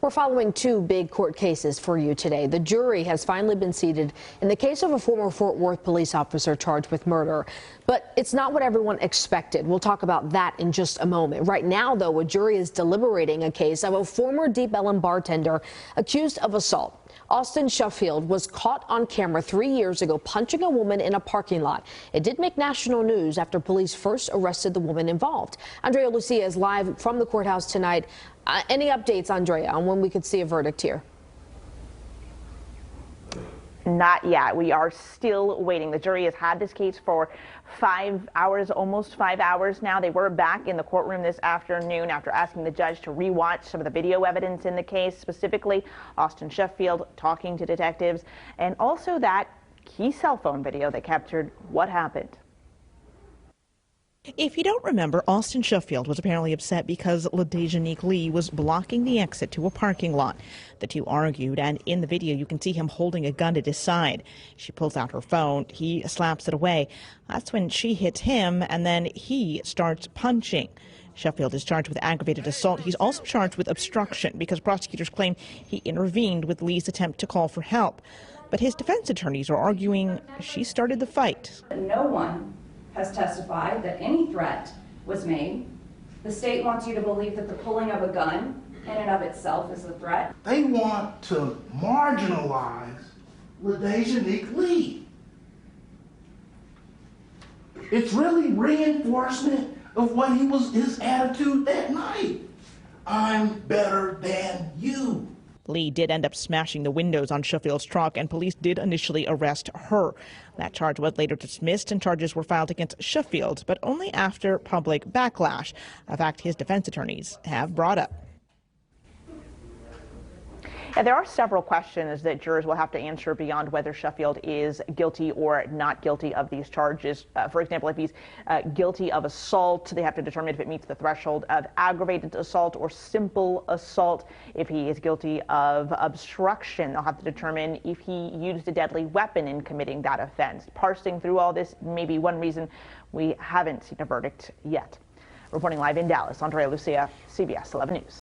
We're following two big court cases for you today. The jury has finally been seated in the case of a former Fort Worth police officer charged with murder. But it's not what everyone expected. We'll talk about that in just a moment. Right now, though, a jury is deliberating a case of a former Deep Ellum bartender accused of assault. Austin Sheffield was caught on camera 3 years ago punching a woman in a parking lot. It did make national news after police first arrested the woman involved. Andrea Lucia is live from the courthouse tonight. Any updates, Andrea, on when we could see a verdict here? Not yet. We are still waiting. The jury has had this case for 5 hours, almost 5 hours now. They were back in the courtroom this afternoon after asking the judge to rewatch some of the video evidence in the case, specifically Austin Sheffield talking to detectives, and also that key cell phone video that captured what happened. If you don't remember, Austin Sheffield was apparently upset because LaDejanique Lee was blocking the exit to a parking lot. The two argued, and in the video you can see him holding a gun at his side. She pulls out her phone. He slaps it away. That's when she hits him, and then he starts punching. Sheffield is charged with aggravated assault. He's also charged with obstruction because prosecutors claim he intervened with Lee's attempt to call for help. But his defense attorneys are arguing she started the fight. No one has testified that any threat was made. The state wants you to believe that the pulling of a gun in and of itself is a threat. They want to marginalize LaDejanique Lee. It's really reinforcement of what his attitude that night. I'm better than you. Lee did end up smashing the windows on Sheffield's truck, and police did initially arrest her. That charge was later dismissed, and charges were filed against Sheffield, but only after public backlash, a fact his defense attorneys have brought up. And there are several questions that jurors will have to answer beyond whether Sheffield is guilty or not guilty of these charges. For example, if he's guilty of assault, they have to determine if it meets the threshold of aggravated assault or simple assault. If he is guilty of obstruction, they'll have to determine if he used a deadly weapon in committing that offense. Parsing through all this may be one reason we haven't seen a verdict yet. Reporting live in Dallas, Andrea Lucia, CBS 11 News.